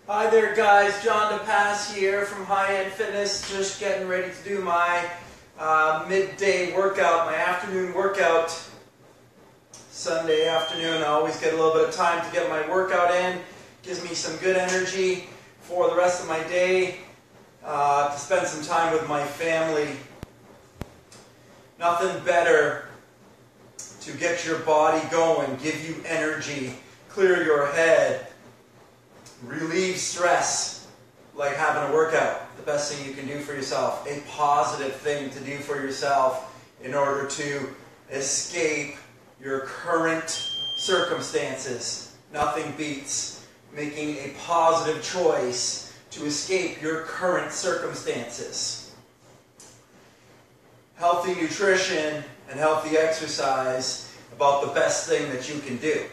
Hi there guys, John DePass here from High End Fitness, just getting ready to do my midday workout, my afternoon workout. Sunday afternoon, I always get a little bit of time to get my workout in. Gives me some good energy for the rest of my day, to spend some time with my family. Nothing better to get your body going, give you energy, clear your head, relieve stress, like having a workout. The best thing you can do for yourself, a positive thing to do for yourself in order to escape your current circumstances. Nothing beats making a positive choice to escape your current circumstances. Healthy nutrition and healthy exercise, about the best thing that you can do.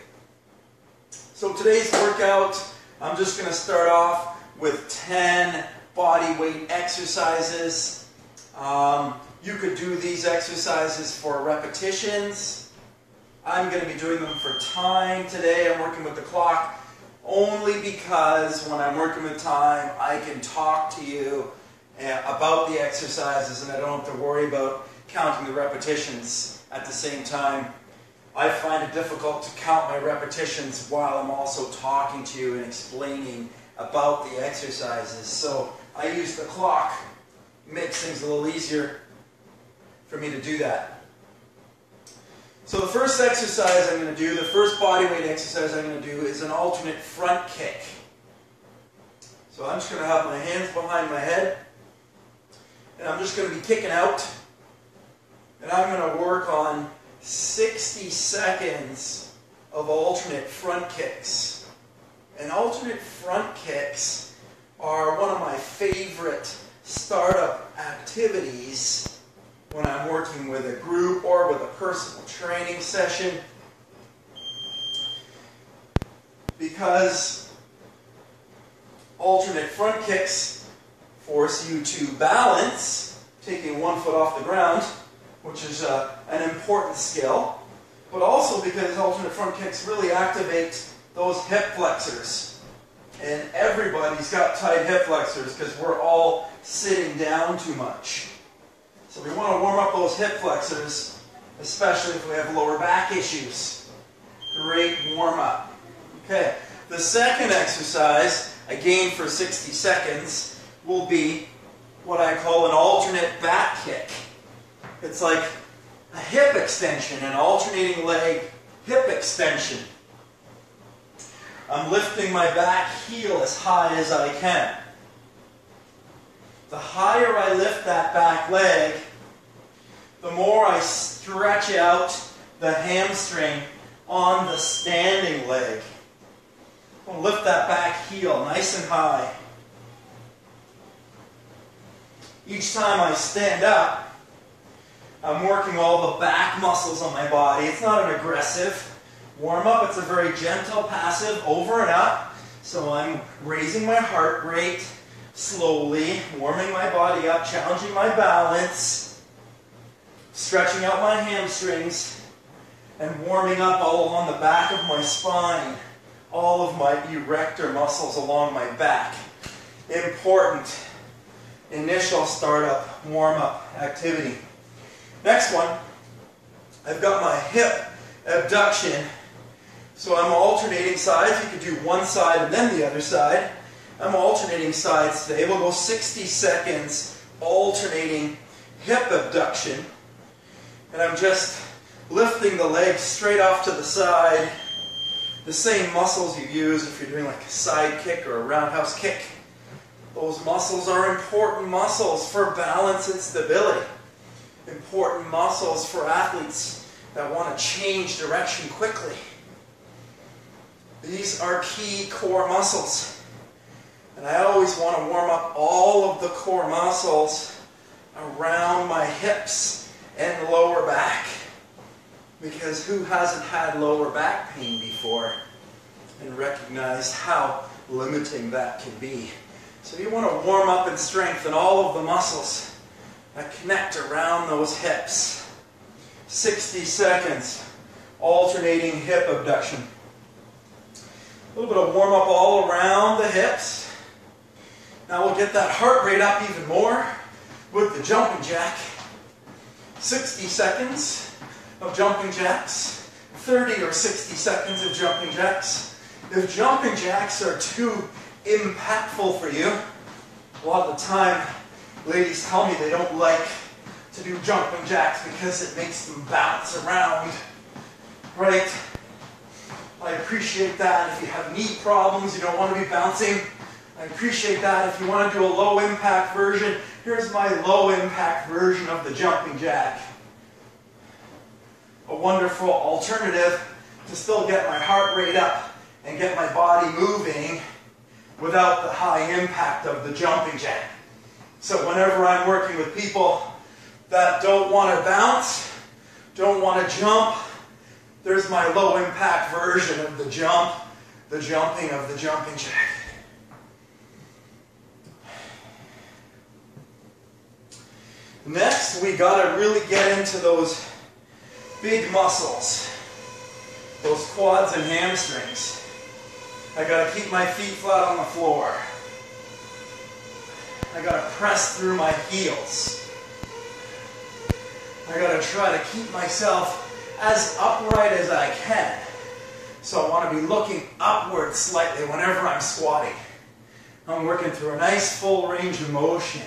So today's workout, I'm just going to start off with 10 body weight exercises. You could do these exercises for repetitions. I'm going to be doing them for time today. I'm working with the clock only because when I'm working with time, I can talk to you about the exercises and I don't have to worry about counting the repetitions at the same time. I find it difficult to count my repetitions while I'm also talking to you and explaining about the exercises. So I use the clock. It makes things a little easier for me to do that. So the first exercise I'm going to do, the first body weight exercise I'm going to do is an alternate front kick. So I'm just going to have my hands behind my head and I'm just going to be kicking out. And I'm going to work on 60 seconds of alternate front kicks. And alternate front kicks are one of my favorite startup activities when I'm working with a group or with a personal training session, because alternate front kicks force you to balance, taking one foot off the ground, which is an important skill, but also because alternate front kicks really activate those hip flexors. And everybody's got tight hip flexors because we're all sitting down too much. So we want to warm up those hip flexors, especially if we have lower back issues. Great warm up. Okay, the second exercise, again for 60 seconds, will be what I call an alternate back kick. It's like a hip extension, an alternating leg hip extension. I'm lifting my back heel as high as I can. The higher I lift that back leg, the more I stretch out the hamstring on the standing leg. I'm going to lift that back heel nice and high. Each time I stand up, I'm working all the back muscles on my body. It's not an aggressive warm-up. It's a very gentle, passive, over and up. So I'm raising my heart rate slowly, warming my body up, challenging my balance, stretching out my hamstrings, and warming up all along the back of my spine, all of my erector muscles along my back. Important initial startup warm-up activity. Next one, I've got my hip abduction. So I'm alternating sides. You could do one side and then the other side. I'm alternating sides today. We'll go 60 seconds alternating hip abduction. And I'm just lifting the legs straight off to the side. The same muscles you use if you're doing like a side kick or a roundhouse kick. Those muscles are important muscles for balance and stability. Important muscles for athletes that want to change direction quickly. These are key core muscles. And I always want to warm up all of the core muscles around my hips and lower back. Because who hasn't had lower back pain before and recognized how limiting that can be? So you want to warm up and strengthen all of the muscles that connect around those hips. 60 seconds, alternating hip abduction. A little bit of warm up all around the hips. Now we'll get that heart rate up even more with the jumping jack. 60 seconds of jumping jacks, 30 or 60 seconds of jumping jacks. If jumping jacks are too impactful for you, a lot of the time ladies tell me they don't like to do jumping jacks because it makes them bounce around, right? I appreciate that. If you have knee problems, you don't want to be bouncing, I appreciate that. If you want to do a low impact version, here's my low impact version of the jumping jack. A wonderful alternative to still get my heart rate up and get my body moving without the high impact of the jumping jack. So whenever I'm working with people that don't want to bounce, don't want to jump, there's my low impact version of the jumping of the jumping jack. Next, we got to really get into those big muscles, those quads and hamstrings. I got to keep my feet flat on the floor. I got to press through my heels. I got to try to keep myself as upright as I can. So I want to be looking upward slightly whenever I'm squatting. I'm working through a nice full range of motion.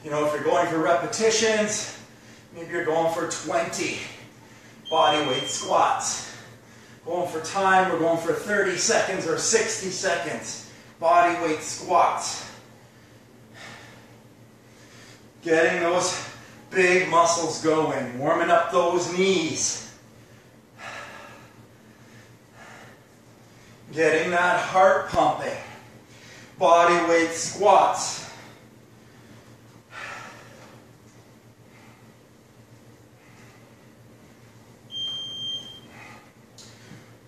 You know, if you're going for repetitions, maybe you're going for 20 body weight squats. Going for time, we're going for 30 seconds or 60 seconds body weight squats. Getting those big muscles going, warming up those knees. Getting that heart pumping. Body weight squats.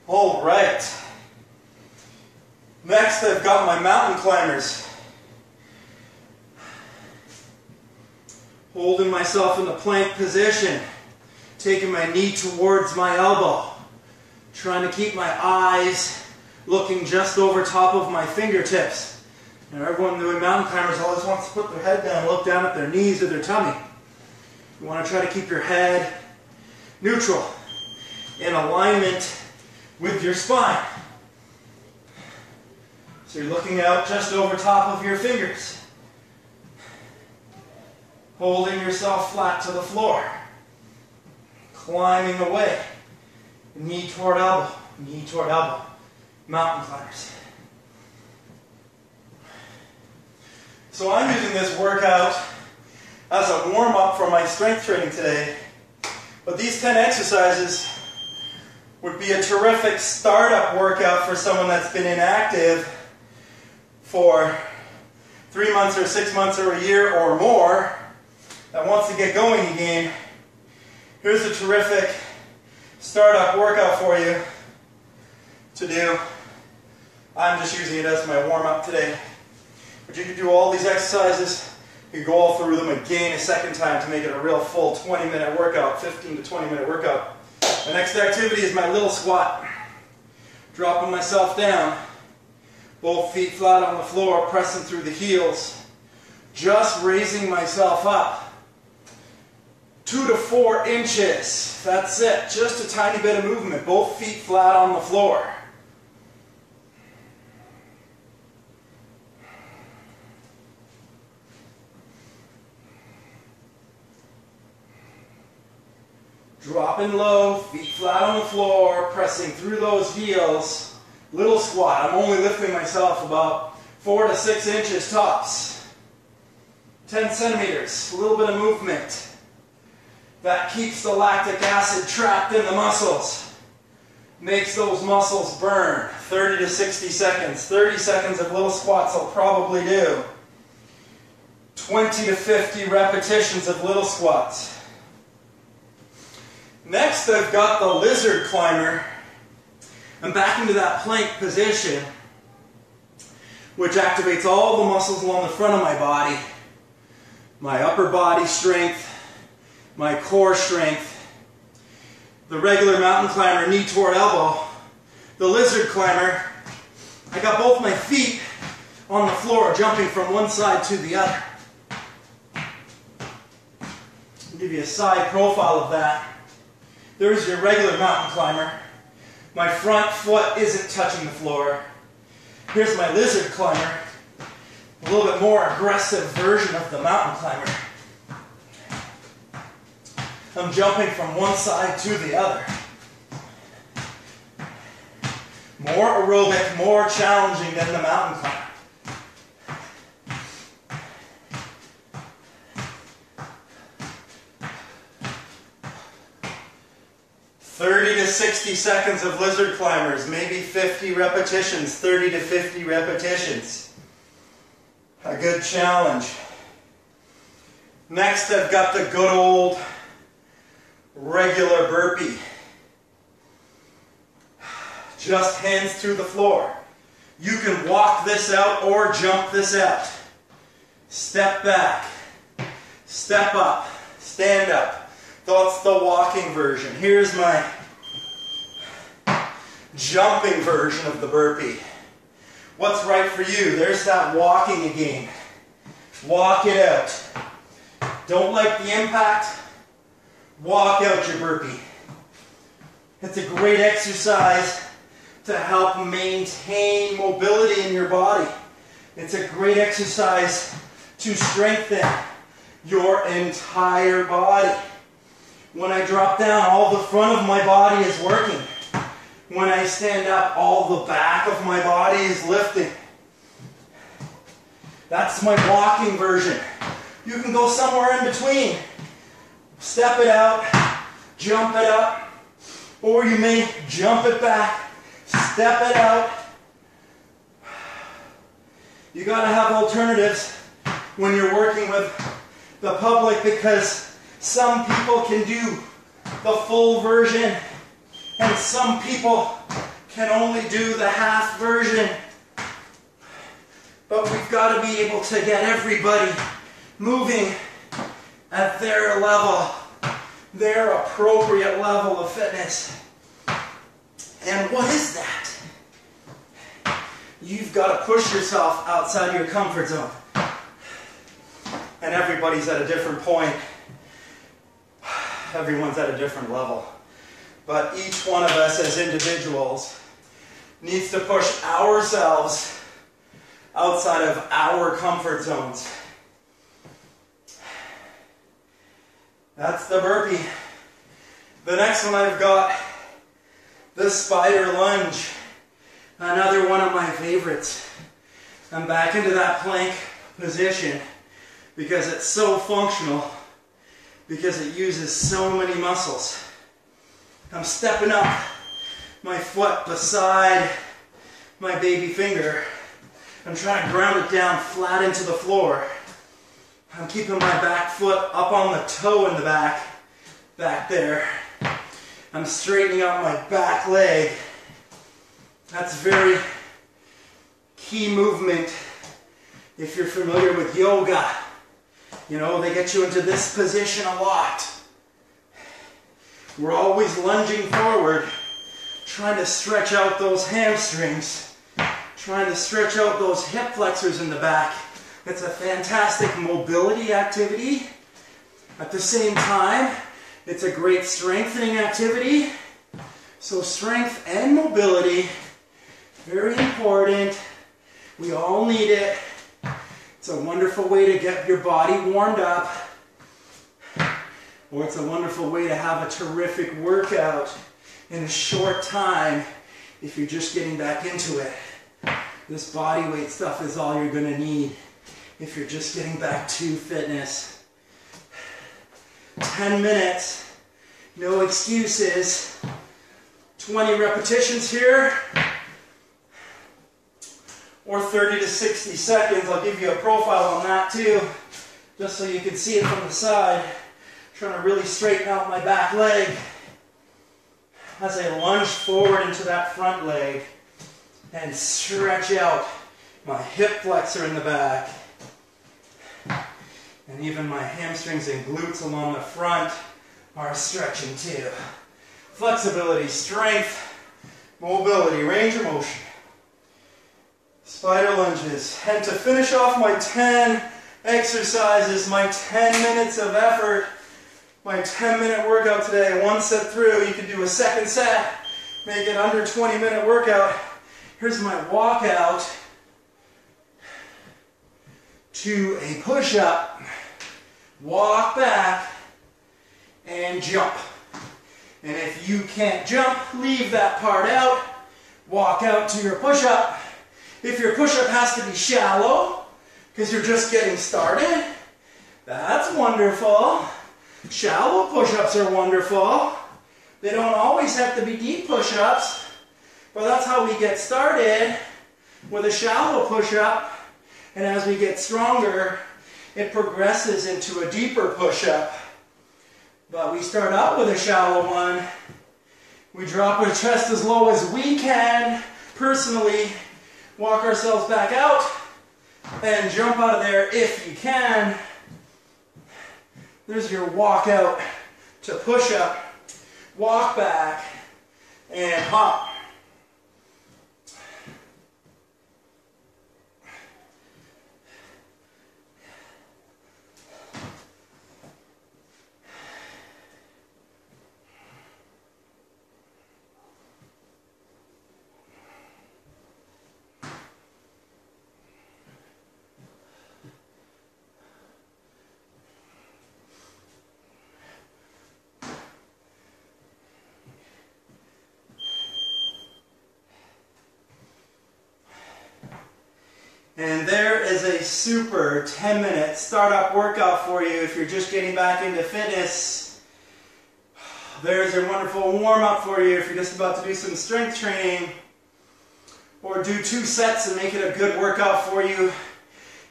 All right. Next, I've got my mountain climbers. Holding myself in the plank position, taking my knee towards my elbow, trying to keep my eyes looking just over top of my fingertips. You know, everyone doing mountain climbers always wants to put their head down and look down at their knees or their tummy. You want to try to keep your head neutral, in alignment with your spine. So you're looking out just over top of your fingers. Holding yourself flat to the floor. Climbing away. Knee toward elbow. Knee toward elbow. Mountain climbers. So I'm using this workout as a warm-up for my strength training today. But these 10 exercises would be a terrific startup workout for someone that's been inactive for 3 months or 6 months or a year or more, that wants to get going again. Here's a terrific startup workout for you to do. I'm just using it as my warm-up today. But you can do all these exercises. You can go all through them again a second time to make it a real full 20-minute workout, 15 to 20-minute workout. The next activity is my little squat. Dropping myself down, both feet flat on the floor, pressing through the heels, just raising myself up 2 to 4 inches. That's it, just a tiny bit of movement, both feet flat on the floor. Dropping low, feet flat on the floor, pressing through those heels. Little squat. I'm only lifting myself about 4 to 6 inches tops. 10 centimeters. A little bit of movement. That keeps the lactic acid trapped in the muscles. Makes those muscles burn. 30 to 60 seconds. 30 seconds of little squats I'll probably do. 20 to 50 repetitions of little squats. Next, I've got the lizard climber. I'm back into that plank position, which activates all the muscles along the front of my body. My upper body strength, my core strength. The regular mountain climber, knee toward elbow. The lizard climber, I got both my feet on the floor, jumping from one side to the other. I'll give you a side profile of that. There's your regular mountain climber. My front foot isn't touching the floor. Here's my lizard climber, a little bit more aggressive version of the mountain climber. I'm jumping from one side to the other. More aerobic, more challenging than the mountain climber. 30 to 60 seconds of lizard climbers, maybe 50 repetitions, 30 to 50 repetitions. A good challenge. Next, I've got the good old regular burpee. Just hands through the floor. You can walk this out or jump this out. Step back, step up, stand up. That's the walking version. Here's my jumping version of the burpee. What's right for you? There's that walking again. Walk it out. Don't like the impact? Walk out your burpee. It's a great exercise to help maintain mobility in your body. It's a great exercise to strengthen your entire body. When I drop down, all the front of my body is working. When I stand up, all the back of my body is lifting. That's my walking version. You can go somewhere in between. Step it out, jump it up, or you may jump it back, step it out. You gotta have alternatives when you're working with the public, because some people can do the full version and some people can only do the half version. But we've got to be able to get everybody moving at their level, their appropriate level of fitness. And what is that? You've got to push yourself outside your comfort zone. And everybody's at a different point. Everyone's at a different level. But each one of us as individuals needs to push ourselves outside of our comfort zones. That's the burpee. The next one I've got, the spider lunge. Another one of my favorites. I'm back into that plank position because it's so functional, because it uses so many muscles. I'm stepping up my foot beside my baby finger. I'm trying to ground it down flat into the floor. I'm keeping my back foot up on the toe in the back there. I'm straightening out my back leg. That's very key movement if you're familiar with yoga. You know, they get you into this position a lot. We're always lunging forward, trying to stretch out those hamstrings, trying to stretch out those hip flexors in the back. It's a fantastic mobility activity. At the same time, it's a great strengthening activity. So strength and mobility, very important. We all need it. It's a wonderful way to get your body warmed up. Or it's a wonderful way to have a terrific workout in a short time if you're just getting back into it. This body weight stuff is all you're going to need if you're just getting back to fitness. 10 minutes, no excuses. 20 repetitions here, or 30 to 60 seconds. I'll give you a profile on that too, just so you can see it from the side. Trying to really straighten out my back leg as I lunge forward into that front leg and stretch out my hip flexor in the back. And even my hamstrings and glutes along the front are stretching too. Flexibility, strength, mobility, range of motion. Spider lunges. And to finish off my 10 exercises, my 10 minutes of effort, my 10-minute workout today, one set through, you can do a second set, make it under 20-minute workout. Here's my walkout to a push-up, walk back, and jump. And if you can't jump, leave that part out, walk out to your push-up. If your push-up has to be shallow, because you're just getting started, that's wonderful. Shallow push-ups are wonderful. They don't always have to be deep push-ups, but that's how we get started with a shallow push-up. And as we get stronger, it progresses into a deeper push-up. But we start out with a shallow one. We drop our chest as low as we can, personally, walk ourselves back out, and jump out of there if you can. There's your walk out to push up, walk back, and hop. And there is a super 10-minute startup workout for you if you're just getting back into fitness. There's a wonderful warm-up for you if you're just about to do some strength training. Or do 2 sets and make it a good workout for you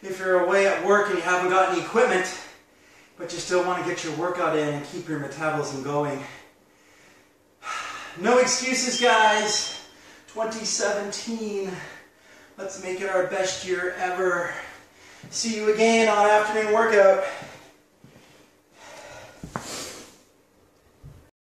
if you're away at work and you haven't got any equipment, but you still want to get your workout in and keep your metabolism going. No excuses, guys. 2017. Let's make it our best year ever. See you again on afternoon workout.